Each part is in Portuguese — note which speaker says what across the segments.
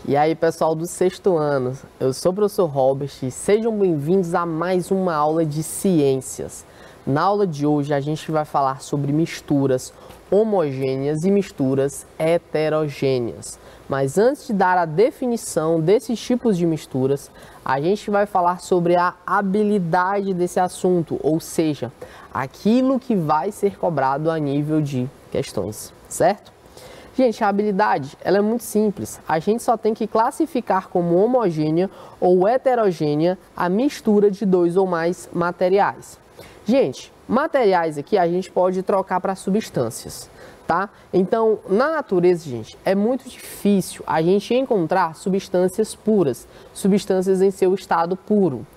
Speaker 1: E aí, pessoal do sexto ano, eu sou o professor Robert e sejam bem-vindos a mais uma aula de ciências. Na aula de hoje, a gente vai falar sobre misturas homogêneas e misturas heterogêneas. Mas antes de dar a definição desses tipos de misturas, a gente vai falar sobre a habilidade desse assunto, ou seja, aquilo que vai ser cobrado a nível de questões, certo? Gente, a habilidade, ela é muito simples. A gente só tem que classificar como homogênea ou heterogênea a mistura de dois ou mais materiais. Gente, materiais aqui a gente pode trocar para substâncias, tá? Então, na natureza, gente, é muito difícil a gente encontrar substâncias puras, substâncias em seu estado puro.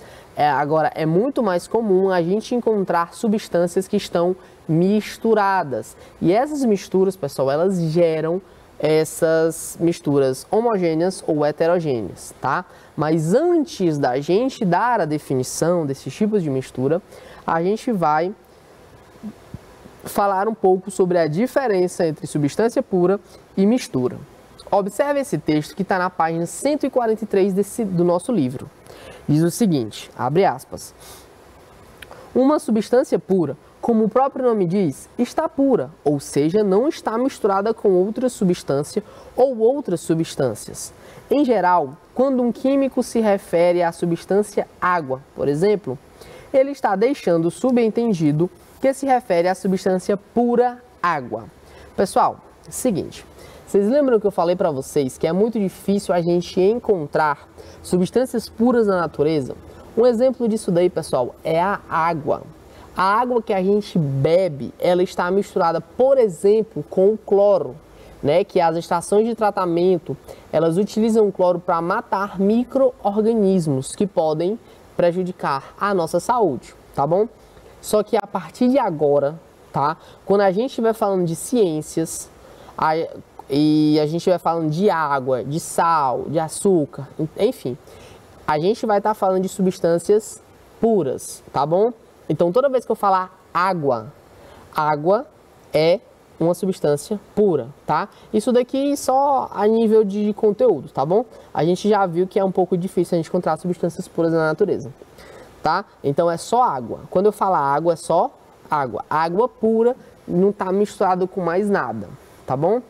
Speaker 1: Agora, é muito mais comum a gente encontrar substâncias que estão misturadas. E essas misturas, pessoal, elas geram essas misturas homogêneas ou heterogêneas, tá? Mas antes da gente dar a definição desses tipos de mistura, a gente vai falar um pouco sobre a diferença entre substância pura e mistura. Observe esse texto que está na página 143 do nosso livro. Diz o seguinte, abre aspas, uma substância pura, como o próprio nome diz, está pura, ou seja, não está misturada com outra substância ou outras substâncias. Em geral, quando um químico se refere à substância água, por exemplo, ele está deixando subentendido que se refere à substância pura água. Pessoal, seguinte, vocês lembram que eu falei para vocês que é muito difícil a gente encontrar substâncias puras na natureza? Um exemplo disso daí, pessoal, é a água. A água que a gente bebe, ela está misturada, por exemplo, com o cloro, né? Que as estações de tratamento, elas utilizam o cloro para matar micro-organismos que podem prejudicar a nossa saúde, tá bom? Só que a partir de agora, tá? Quando a gente estiver falando de ciências, e a gente vai falando de água, de sal, de açúcar, enfim, a gente vai estar falando de substâncias puras, tá bom? Então, toda vez que eu falar água, água é uma substância pura, tá? Isso daqui só a nível de conteúdo, tá bom? A gente já viu que é um pouco difícil a gente encontrar substâncias puras na natureza, tá? Então, é só água. Quando eu falar água, é só água. Água pura não está misturado com mais nada, tá bom?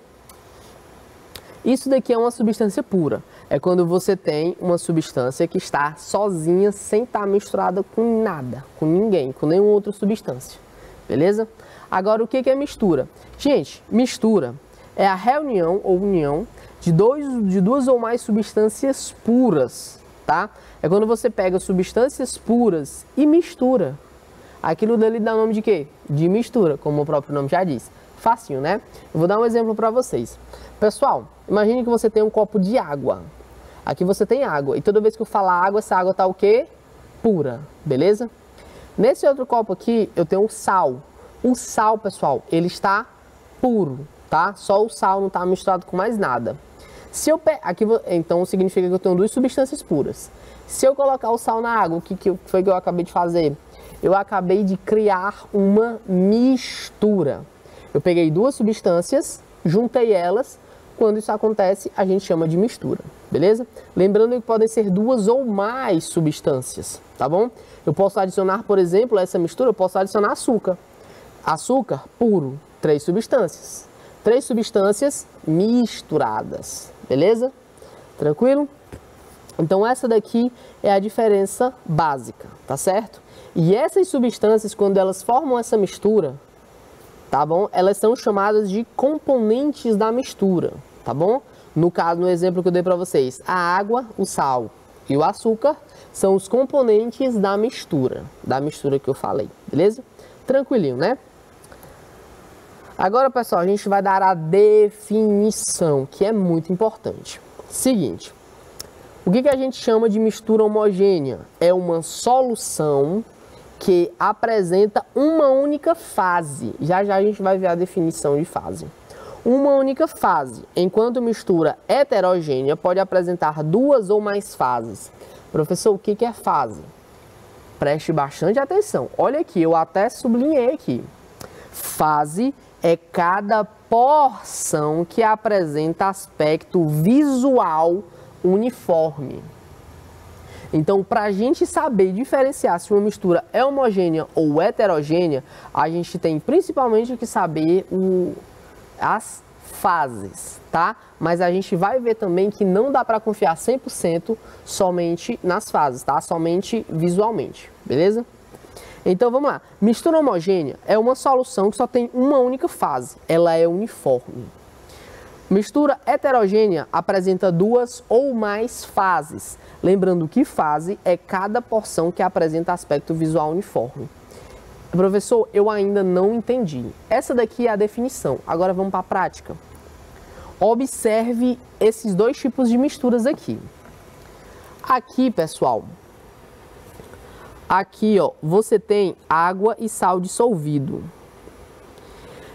Speaker 1: Isso daqui é uma substância pura. É quando você tem uma substância que está sozinha, sem estar misturada com nada, com ninguém, com nenhuma outra substância. Beleza? Agora, o que é mistura? Gente, mistura é a reunião ou união de duas ou mais substâncias puras, tá? É quando você pega substâncias puras e mistura. Aquilo dali dá o nome de quê? De mistura, como o próprio nome já diz. Facinho, né? Eu vou dar um exemplo para vocês. Pessoal, imagine que você tem um copo de água. Aqui você tem água. E toda vez que eu falar água, essa água tá o quê? Pura, beleza? Nesse outro copo aqui, eu tenho um sal. O sal, pessoal, ele está puro, tá? Só o sal não está misturado com mais nada. Se eu aqui, então significa que eu tenho duas substâncias puras. Se eu colocar o sal na água, o que foi que eu acabei de fazer? Eu acabei de criar uma mistura. Eu peguei duas substâncias, juntei elas. Quando isso acontece, a gente chama de mistura, beleza? Lembrando que podem ser duas ou mais substâncias, tá bom? Eu posso adicionar, por exemplo, a essa mistura, eu posso adicionar açúcar. Açúcar puro, 3 substâncias. 3 substâncias misturadas, beleza? Tranquilo? Então essa daqui é a diferença básica, tá certo? E essas substâncias, quando elas formam essa mistura, tá bom? Elas são chamadas de componentes da mistura, tá bom? No caso, no exemplo que eu dei para vocês, a água, o sal e o açúcar são os componentes da mistura que eu falei, beleza? Tranquilinho, né? Agora, pessoal, a gente vai dar a definição, que é muito importante. Seguinte, o que a gente chama de mistura homogênea? É uma solução que apresenta uma única fase. Já já a gente vai ver a definição de fase. Uma única fase, enquanto mistura heterogênea pode apresentar duas ou mais fases. Professor, o que é fase? Preste bastante atenção. Olha aqui, eu até sublinhei aqui. Fase é cada porção que apresenta aspecto visual uniforme. Então, para a gente saber diferenciar se uma mistura é homogênea ou heterogênea, a gente tem principalmente que saber as fases, tá? Mas a gente vai ver também que não dá para confiar 100% somente nas fases, tá? Somente visualmente, beleza? Então, vamos lá. Mistura homogênea é uma solução que só tem uma única fase, ela é uniforme. Mistura heterogênea apresenta duas ou mais fases. Lembrando que fase é cada porção que apresenta aspecto visual uniforme. Professor, eu ainda não entendi. Essa daqui é a definição. Agora vamos para a prática. Observe esses dois tipos de misturas aqui. Aqui, pessoal, aqui, ó, você tem água e sal dissolvido.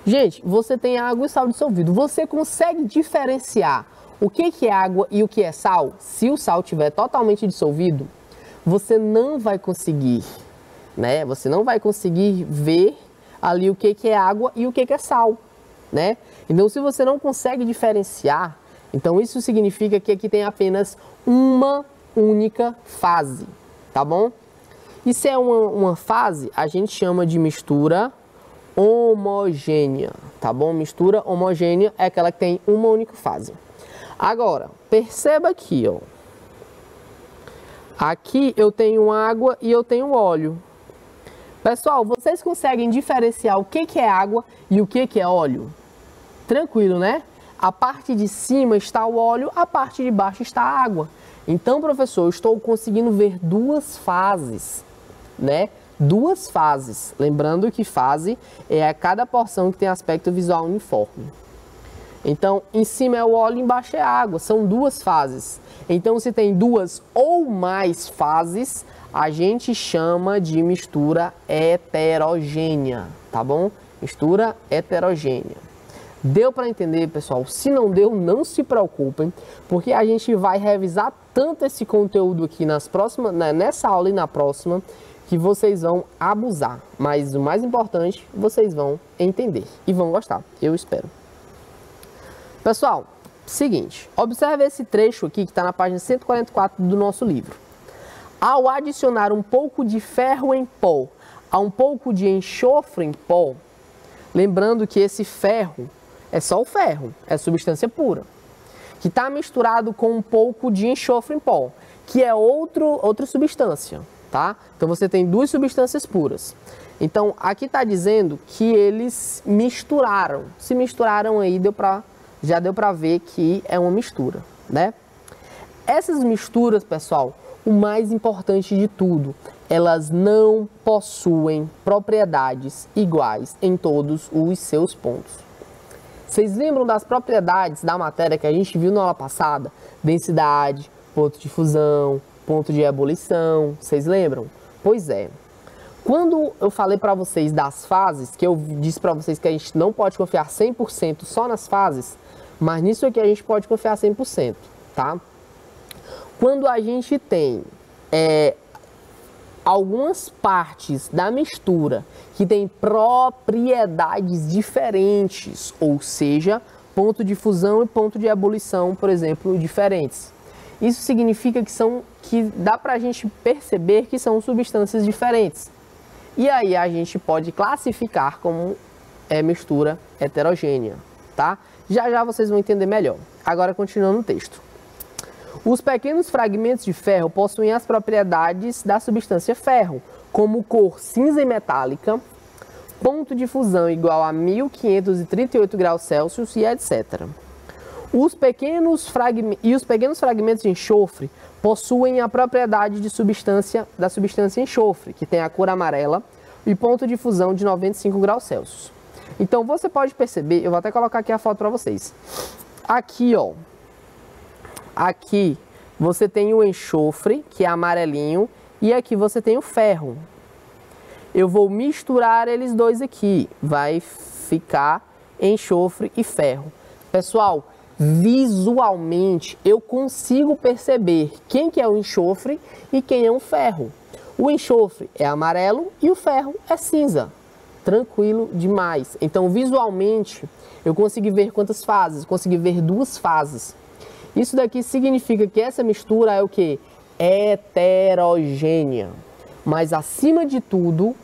Speaker 1: Gente, você tem água e sal dissolvido. Você consegue diferenciar o que é água e o que é sal? Se o sal estiver totalmente dissolvido, você não vai conseguir, né? Você não vai conseguir ver ali o que é água e o que é sal, né? Então, se você não consegue diferenciar, então isso significa que aqui tem apenas uma única fase, tá bom? E se é uma fase, a gente chama de mistura homogênea, tá bom? Mistura homogênea é aquela que tem uma única fase. Agora, perceba aqui, ó. Aqui eu tenho água e eu tenho óleo. Pessoal, vocês conseguem diferenciar o que é água e o que é óleo? Tranquilo, né? A parte de cima está o óleo, a parte de baixo está a água. Então, professor, eu estou conseguindo ver duas fases, né? Duas fases. Lembrando que fase é a cada porção que tem aspecto visual uniforme. Então, em cima é o óleo, embaixo é a água. São duas fases. Então, se tem duas ou mais fases, a gente chama de mistura heterogênea, tá bom? Mistura heterogênea. Deu para entender, pessoal? Se não deu, não se preocupem, porque a gente vai revisar tanto esse conteúdo aqui nessa aula e na próxima, que vocês vão abusar. Mas o mais importante, vocês vão entender e vão gostar. Eu espero. Pessoal, seguinte, observe esse trecho aqui que está na página 144 do nosso livro. Ao adicionar um pouco de ferro em pó a um pouco de enxofre em pó, lembrando que esse ferro é só o ferro, é substância pura, que está misturado com um pouco de enxofre em pó, que é outra substância, tá? Então você tem duas substâncias puras. Então aqui está dizendo que eles misturaram, se misturaram aí, já deu para ver que é uma mistura, né? Essas misturas, pessoal, o mais importante de tudo, elas não possuem propriedades iguais em todos os seus pontos. Vocês lembram das propriedades da matéria que a gente viu na aula passada? Densidade, ponto de fusão, ponto de ebulição, vocês lembram? Pois é. Quando eu falei para vocês das fases, que eu disse para vocês que a gente não pode confiar 100% só nas fases, mas nisso aqui a gente pode confiar 100%, tá? Quando a gente tem algumas partes da mistura que tem propriedades diferentes, ou seja, ponto de fusão e ponto de ebulição, por exemplo, diferentes. Isso significa que dá para a gente perceber que são substâncias diferentes. E aí a gente pode classificar como mistura heterogênea, tá? Já já vocês vão entender melhor. Agora continuando o texto. Os pequenos fragmentos de ferro possuem as propriedades da substância ferro, como cor cinza e metálica, ponto de fusão igual a 1538 graus Celsius e etc. Os pequenos fragmentos de enxofre possuem a propriedade da substância enxofre, que tem a cor amarela e ponto de fusão de 95 graus Celsius. Então você pode perceber, eu vou até colocar aqui a foto para vocês. Aqui, ó. Aqui você tem o enxofre, que é amarelinho, e aqui você tem o ferro. Eu vou misturar eles dois aqui, vai ficar enxofre e ferro. Pessoal, visualmente eu consigo perceber quem que é o enxofre e quem é o ferro. O enxofre é amarelo e o ferro é cinza. Tranquilo demais. Então, visualmente, eu consegui ver quantas fases? Consegui ver duas fases. Isso daqui significa que essa mistura é o quê? Heterogênea. Mas, acima de tudo,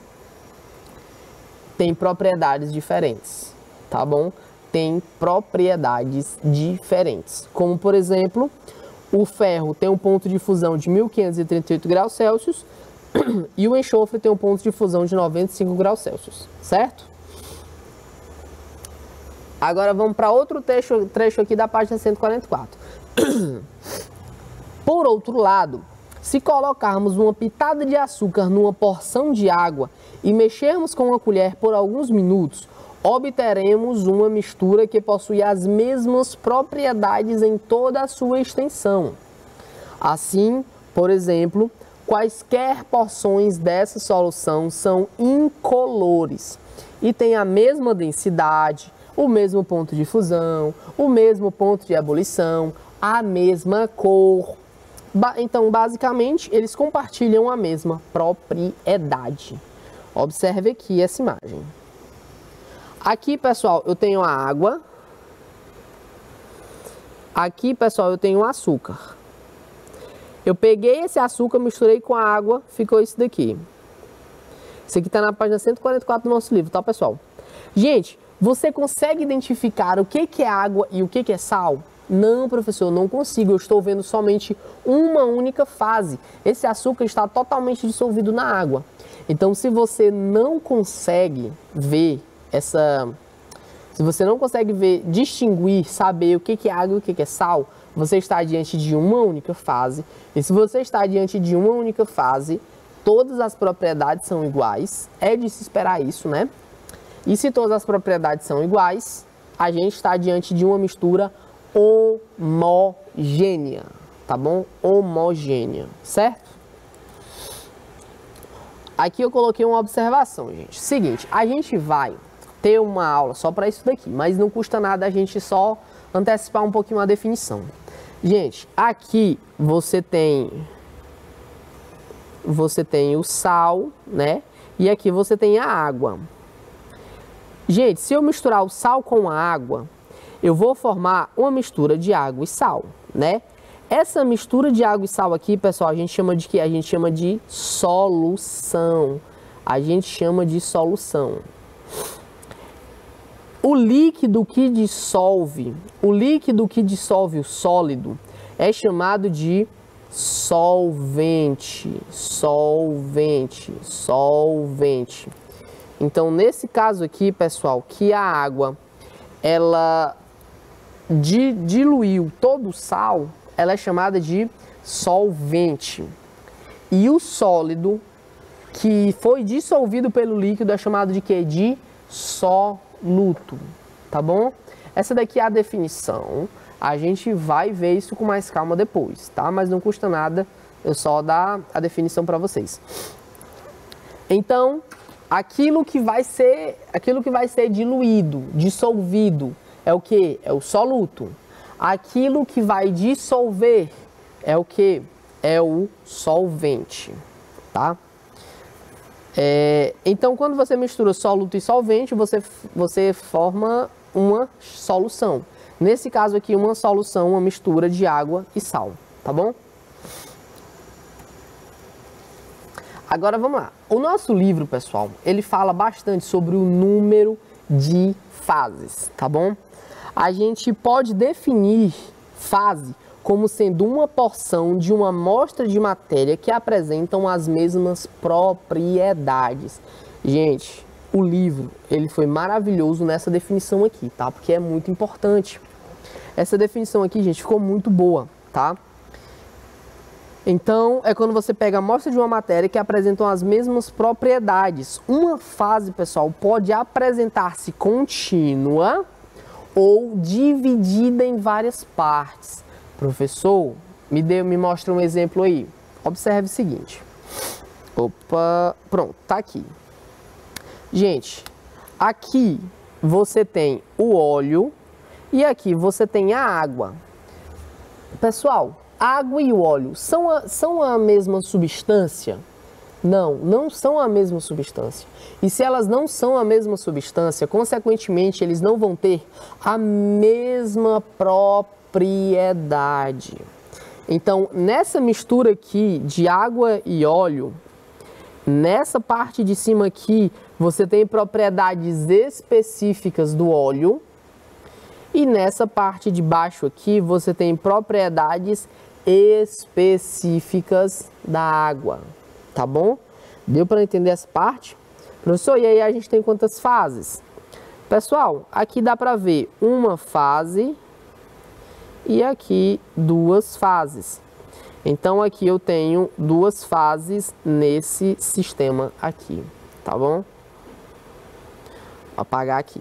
Speaker 1: tem propriedades diferentes, tá bom? Tem propriedades diferentes. Como, por exemplo, o ferro tem um ponto de fusão de 1538 graus Celsius e o enxofre tem um ponto de fusão de 95 graus Celsius, certo? Agora vamos para outro trecho aqui da página 144. Por outro lado, se colocarmos uma pitada de açúcar numa porção de água e mexermos com uma colher por alguns minutos, obteremos uma mistura que possui as mesmas propriedades em toda a sua extensão. Assim, por exemplo, quaisquer porções dessa solução são incolores e têm a mesma densidade, o mesmo ponto de fusão, o mesmo ponto de ebulição, a mesma cor. Então, basicamente, eles compartilham a mesma propriedade. Observe aqui essa imagem. Aqui, pessoal, eu tenho a água. Aqui, pessoal, eu tenho o açúcar. Eu peguei esse açúcar, misturei com a água, ficou isso daqui. Isso aqui está na página 144 do nosso livro, tá, pessoal? Gente, você consegue identificar o que é água e o que é sal? Não, professor, não consigo. Eu estou vendo somente uma única fase. Esse açúcar está totalmente dissolvido na água. Então, se você não consegue ver se você não consegue distinguir, saber o que é água e o que é sal, você está diante de uma única fase. E se você está diante de uma única fase, todas as propriedades são iguais. É de se esperar isso, né? E se todas as propriedades são iguais, a gente está diante de uma mistura homogênea, tá bom? Homogênea, certo? Aqui eu coloquei uma observação, gente. Seguinte, a gente vai ter uma aula só para isso daqui, mas não custa nada a gente só antecipar um pouquinho a definição. Gente, aqui você tem o sal, né? E aqui você tem a água. Gente, se eu misturar o sal com a água, eu vou formar uma mistura de água e sal, né? Essa mistura de água e sal aqui, pessoal, a gente chama de quê? A gente chama de solução. A gente chama de solução. O líquido que dissolve o sólido é chamado de solvente. Solvente. Então, nesse caso aqui, pessoal, que a água, ela diluiu todo o sal, ela é chamada de solvente. E o sólido que foi dissolvido pelo líquido é chamado de quê? De soluto, tá bom? Essa daqui é a definição. A gente vai ver isso com mais calma depois, tá? Mas não custa nada eu só dar a definição para vocês. Então, aquilo que vai ser diluído, dissolvido, é o que? É o soluto. Aquilo que vai dissolver é o que? É o solvente, tá? Então, quando você mistura soluto e solvente, você forma uma solução. Nesse caso aqui, uma solução, uma mistura de água e sal, tá bom? Agora vamos lá. O nosso livro, pessoal, ele fala bastante sobre o número de fases, tá bom? A gente pode definir fase como sendo uma porção de uma amostra de matéria que apresentam as mesmas propriedades. Gente, o livro, ele foi maravilhoso nessa definição aqui, tá? Porque é muito importante. Essa definição aqui, gente, ficou muito boa, tá? Então, é quando você pega a amostra de uma matéria que apresentam as mesmas propriedades. Uma fase, pessoal, pode apresentar-se contínua ou dividida em várias partes. Professor, me mostra um exemplo aí. Observe o seguinte. Opa, pronto, tá aqui. Gente, aqui você tem o óleo e aqui você tem a água. Pessoal, a água e o óleo são a mesma substância? Não, não são a mesma substância. E se elas não são a mesma substância, consequentemente, eles não vão ter a mesma propriedade. propriedade. Então, nessa mistura aqui de água e óleo, nessa parte de cima aqui, você tem propriedades específicas do óleo. E nessa parte de baixo aqui, você tem propriedades específicas da água. Tá bom? Deu para entender essa parte? Professor, e aí a gente tem quantas fases? Pessoal, aqui dá para ver uma fase e aqui duas fases. Então aqui eu tenho duas fases nesse sistema aqui, tá bom? Vou apagar aqui.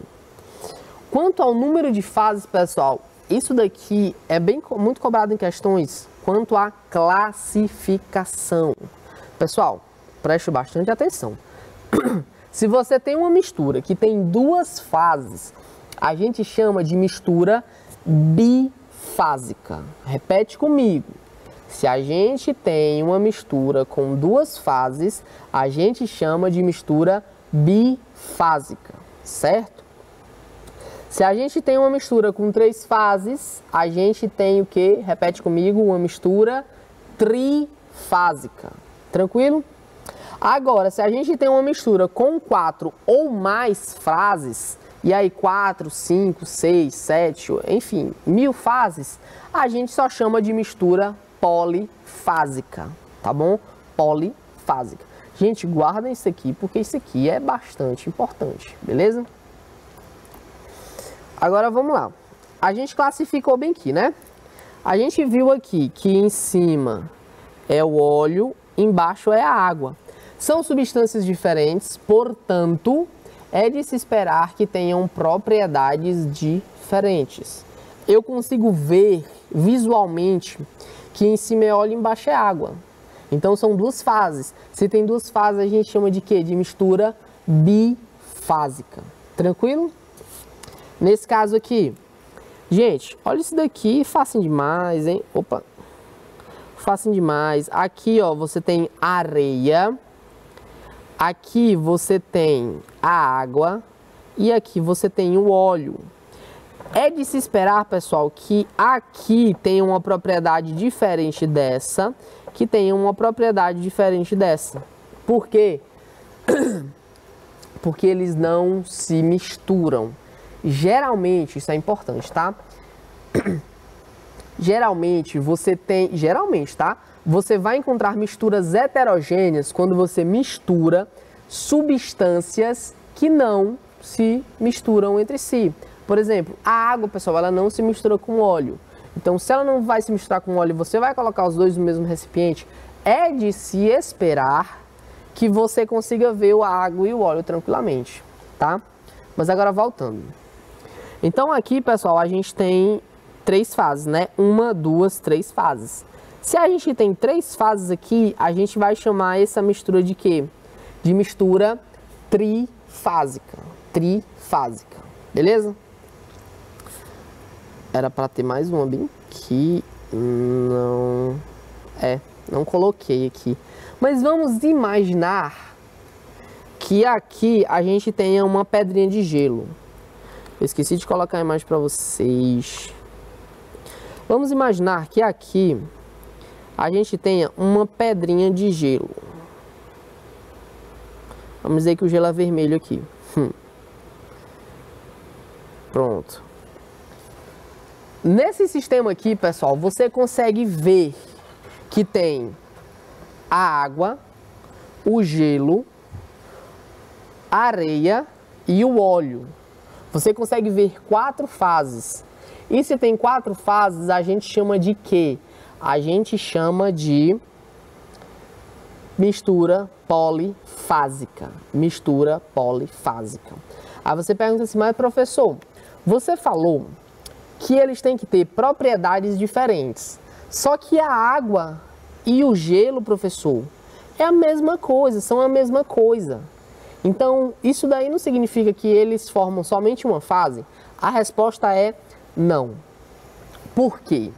Speaker 1: Quanto ao número de fases, pessoal, isso daqui é muito cobrado em questões quanto à classificação. Pessoal, preste bastante atenção. Se você tem uma mistura que tem duas fases, a gente chama de mistura bifásica. Repete comigo. Se a gente tem uma mistura com duas fases, a gente chama de mistura bifásica, certo? Se a gente tem uma mistura com três fases, a gente tem o que? Repete comigo, uma mistura trifásica. Tranquilo? Agora, se a gente tem uma mistura com 4 ou mais fases, e aí 4, 5, 6, 7, enfim, 1000 fases, a gente só chama de mistura polifásica, tá bom? Polifásica. Gente, guardem isso aqui, porque isso aqui é bastante importante, beleza? Agora vamos lá. A gente classificou bem aqui, né? A gente viu aqui que em cima é o óleo, embaixo é a água. São substâncias diferentes, portanto, é de se esperar que tenham propriedades diferentes. Eu consigo ver visualmente que em cima é óleo e embaixo é água. Então são duas fases. Se tem duas fases, a gente chama de quê? De mistura bifásica. Tranquilo? Nesse caso aqui, gente, olha isso daqui, facinho demais, hein? Opa, facinho demais. Aqui, ó, você tem areia. Aqui você tem a água e aqui você tem o óleo. É de se esperar, pessoal, que aqui tenha uma propriedade diferente dessa, que tenha uma propriedade diferente dessa. Por quê? Porque eles não se misturam. Geralmente, isso é importante, tá? Geralmente, tá? Você vai encontrar misturas heterogêneas quando você mistura substâncias que não se misturam entre si. Por exemplo, a água, pessoal, ela não se mistura com óleo. Então, se ela não vai se misturar com óleo, você vai colocar os dois no mesmo recipiente, é de se esperar que você consiga ver a água e o óleo tranquilamente, tá? Mas agora voltando. Então, aqui, pessoal, a gente tem 3 fases, né? 1, 2, 3 fases. Se a gente tem 3 fases aqui, a gente vai chamar essa mistura de quê? De mistura trifásica. Trifásica. Beleza? Era para ter mais uma bem aqui. Não coloquei aqui. Mas vamos imaginar que aqui a gente tenha uma pedrinha de gelo. Eu esqueci de colocar a imagem para vocês. Vamos imaginar que aqui a gente tenha uma pedrinha de gelo. Vamos dizer que o gelo é vermelho aqui. Pronto. Nesse sistema aqui, pessoal, você consegue ver que tem a água, o gelo, a areia e o óleo. Você consegue ver 4 fases. E se tem 4 fases, a gente chama de quê? A gente chama de mistura polifásica. Mistura polifásica. Aí você pergunta assim, mas professor, você falou que eles têm que ter propriedades diferentes. Só que a água e o gelo, professor, é a mesma coisa, são a mesma coisa. Então, isso daí não significa que eles formam somente uma fase? A resposta é não. Por quê?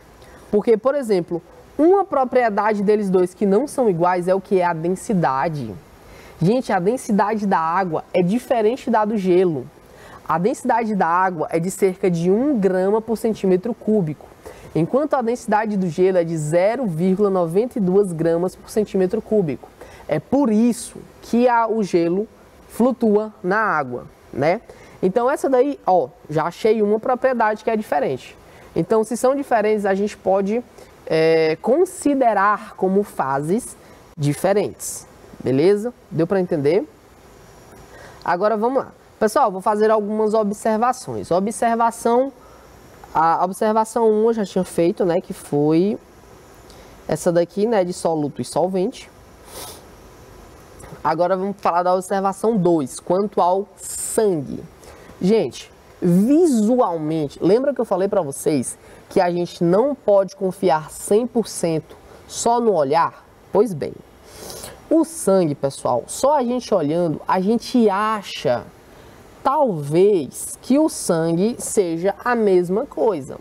Speaker 1: Porque, por exemplo, uma propriedade deles dois que não são iguais é o que? É a densidade. Gente, a densidade da água é diferente da do gelo. A densidade da água é de cerca de 1 grama por centímetro cúbico. enquanto a densidade do gelo é de 0,92 gramas por centímetro cúbico. É por isso que o gelo flutua na água, né? Então essa daí, ó, já achei uma propriedade que é diferente. Então, se são diferentes, a gente pode considerar como fases diferentes, beleza? Deu para entender? Agora vamos lá. Pessoal, vou fazer algumas observações. A observação 1 eu já tinha feito, né, que foi essa daqui, né, de soluto e solvente. Agora vamos falar da observação 2, quanto ao sangue. Gente, visualmente, lembra que eu falei para vocês que a gente não pode confiar 100% só no olhar? Pois bem, o sangue, pessoal, só a gente olhando, a gente acha, talvez, que o sangue seja a mesma coisa.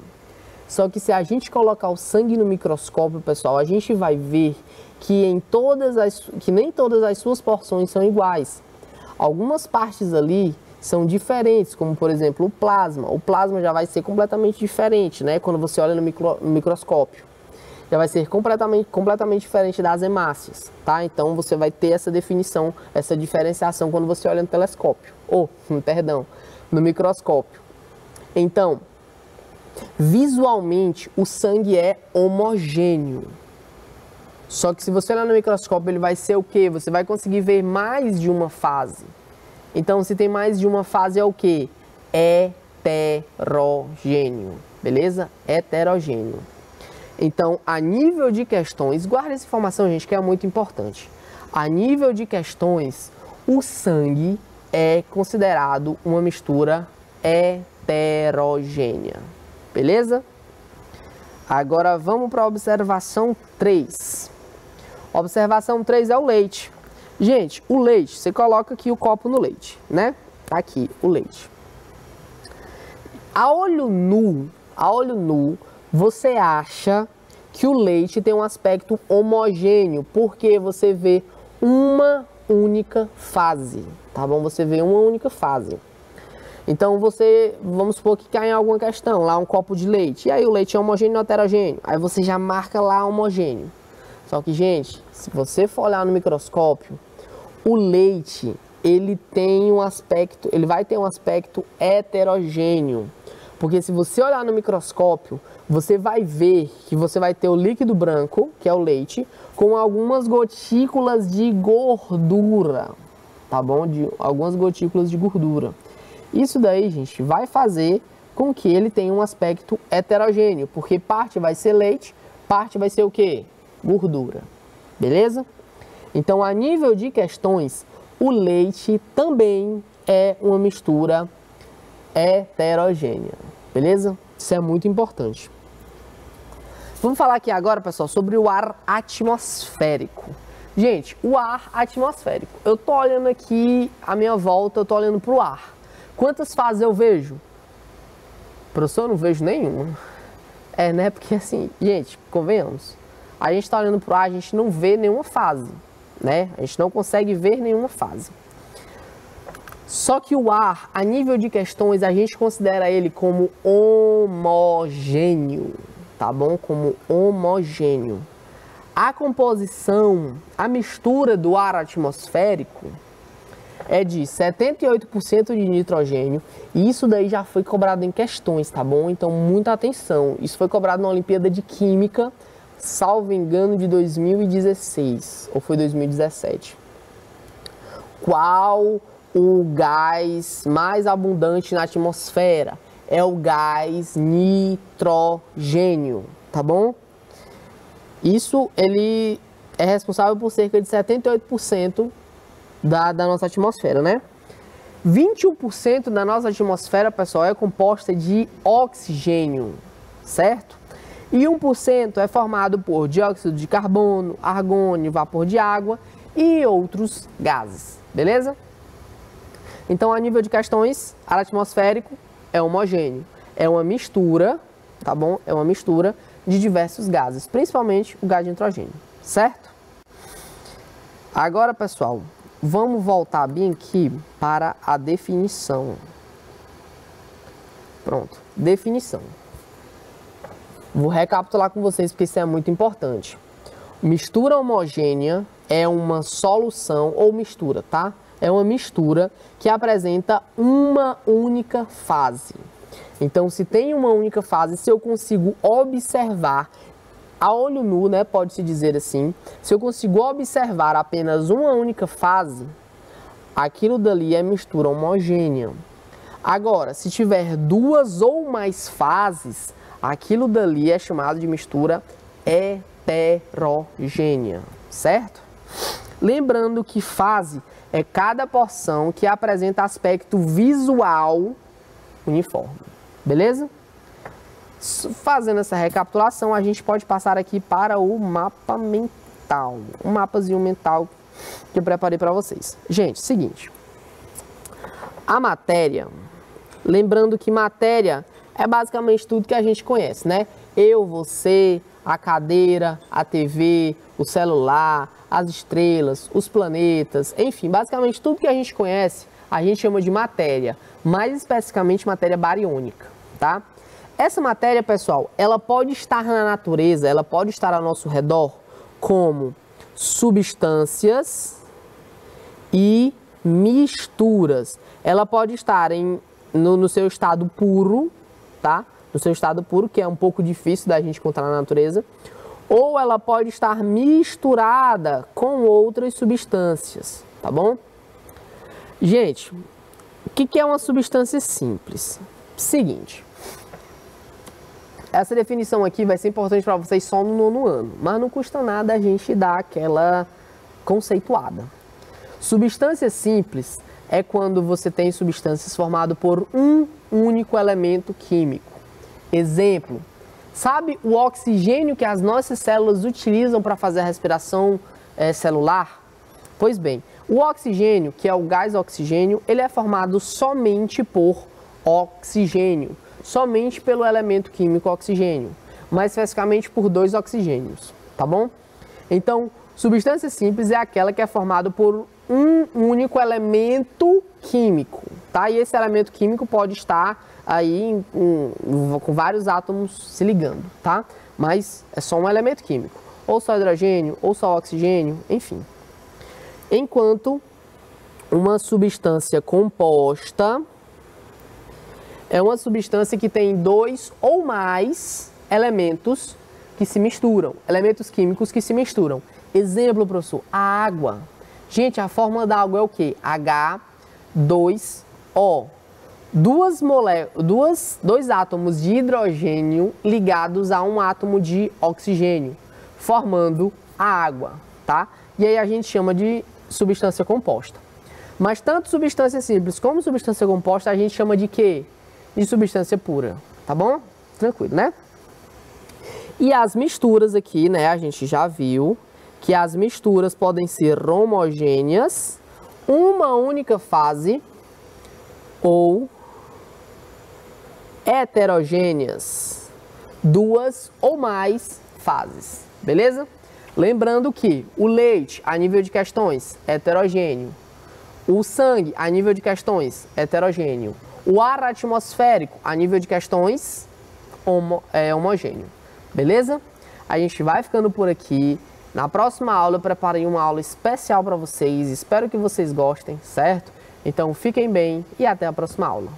Speaker 1: Só que se a gente colocar o sangue no microscópio, pessoal, a gente vai ver que nem todas as suas porções são iguais. Algumas partes ali são diferentes, como por exemplo o plasma. O plasma já vai ser completamente diferente, né? Quando você olha no microscópio. Já vai ser completamente diferente das hemácias, tá? Então você vai ter essa definição, essa diferenciação quando você olha no telescópio. No microscópio. Então, visualmente, o sangue é homogêneo. Só que se você olhar no microscópio, ele vai ser o quê? Você vai conseguir ver mais de uma fase. Então, se tem mais de uma fase, é o quê? Heterogêneo. Beleza? Heterogêneo. Então, a nível de questões, guarda essa informação, gente, que é muito importante. A nível de questões, o sangue é considerado uma mistura heterogênea. Beleza? Agora vamos para a observação 3. Observação 3 é o leite. Gente, o leite, você coloca aqui o copo no leite, né? Aqui, o leite. A olho nu, você acha que o leite tem um aspecto homogêneo, porque você vê uma única fase, tá bom? Você vê uma única fase. Então vamos supor que cai em alguma questão, lá um copo de leite, e aí o leite é homogêneo ou heterogêneo? Aí você já marca lá homogêneo. Só que, gente, se você for olhar no microscópio, o leite, ele vai ter um aspecto heterogêneo. Porque se você olhar no microscópio, você vai ver que você vai ter o líquido branco, que é o leite, com algumas gotículas de gordura, tá bom? Algumas gotículas de gordura. Isso daí, gente, vai fazer com que ele tenha um aspecto heterogêneo, porque parte vai ser leite, parte vai ser o quê? Gordura. Beleza? Então, a nível de questões, o leite também é uma mistura heterogênea. Beleza? Isso é muito importante. Vamos falar aqui agora, pessoal, sobre o ar atmosférico. Gente, o ar atmosférico. Eu tô olhando aqui à minha volta, eu tô olhando pro ar. Quantas fases eu vejo? Professor, eu não vejo nenhuma. Né? Porque assim, gente, convenhamos. A gente tá olhando pro ar, a gente não vê nenhuma fase, né? A gente não consegue ver nenhuma fase. Só que o ar, a nível de questões, a gente considera ele como homogêneo, tá bom? Como homogêneo. A composição, a mistura do ar atmosférico é de 78% de nitrogênio, e isso daí já foi cobrado em questões, tá bom? Então, muita atenção. Isso foi cobrado na Olimpíada de Química, salvo engano, de 2016, ou foi 2017. Qual o gás mais abundante na atmosfera? É o gás nitrogênio, tá bom? Isso, ele é responsável por cerca de 78% da nossa atmosfera, né? 21% da nossa atmosfera, pessoal, é composta de oxigênio, certo? E 1% é formado por dióxido de carbono, argônio, vapor de água e outros gases, beleza? Então, a nível de questões, ar atmosférico é homogêneo. É uma mistura, tá bom? É uma mistura de diversos gases, principalmente o gás de nitrogênio, certo? Agora, pessoal, vamos voltar bem aqui para a definição. Pronto, definição. Vou recapitular com vocês porque isso é muito importante. Mistura homogênea é uma solução, ou mistura, tá? É uma mistura que apresenta uma única fase. Então, se tem uma única fase, se eu consigo observar a olho nu, né, pode-se dizer assim, se eu consigo observar apenas uma única fase, aquilo dali é mistura homogênea. Agora, se tiver duas ou mais fases, aquilo dali é chamado de mistura heterogênea, certo? Lembrando que fase é cada porção que apresenta aspecto visual uniforme, beleza? Fazendo essa recapitulação, a gente pode passar aqui para o mapa mental, um mapazinho mental que eu preparei para vocês. Gente, seguinte, a matéria, lembrando que matéria é basicamente tudo que a gente conhece, né? Eu, você, a cadeira, a TV, o celular, as estrelas, os planetas, enfim, basicamente tudo que a gente conhece, a gente chama de matéria, mais especificamente matéria bariônica, tá? Essa matéria, pessoal, ela pode estar na natureza, ela pode estar ao nosso redor como substâncias e misturas. Ela pode estar no seu estado puro, tá? No seu estado puro, que é um pouco difícil da gente encontrar na natureza, ou ela pode estar misturada com outras substâncias, tá bom? Gente, o que é uma substância simples? Seguinte, essa definição aqui vai ser importante para vocês só no nono ano, mas não custa nada a gente dar aquela conceituada. Substância simples é quando você tem substâncias formadas por um único elemento químico. Exemplo, sabe o oxigênio que as nossas células utilizam para fazer a respiração celular? Pois bem, o oxigênio, que é o gás oxigênio, ele é formado somente por oxigênio, somente pelo elemento químico oxigênio, mais especificamente por 2 oxigênios, tá bom? Então, substância simples é aquela que é formada por um único elemento químico, tá? E esse elemento químico pode estar aí com vários átomos se ligando, tá? Mas é só um elemento químico, ou só hidrogênio, ou só oxigênio, enfim. Enquanto uma substância composta é uma substância que tem 2 ou mais elementos que se misturam, elementos químicos que se misturam. Exemplo, professor, a água. Gente, a fórmula da água é o quê? H2O. Dois átomos de hidrogênio ligados a um átomo de oxigênio, formando a água, tá? E aí a gente chama de substância composta. Mas tanto substância simples como substância composta a gente chama de quê? De substância pura, tá bom? Tranquilo, né? E as misturas aqui, né, a gente já viu que as misturas podem ser homogêneas, uma única fase, ou heterogêneas, 2 ou mais fases, beleza? Lembrando que o leite, a nível de questões, é heterogêneo. O sangue, a nível de questões, é heterogêneo. O ar atmosférico, a nível de questões, é homogêneo. Beleza? A gente vai ficando por aqui. Na próxima aula eu preparei uma aula especial para vocês. Espero que vocês gostem, certo? Então fiquem bem e até a próxima aula.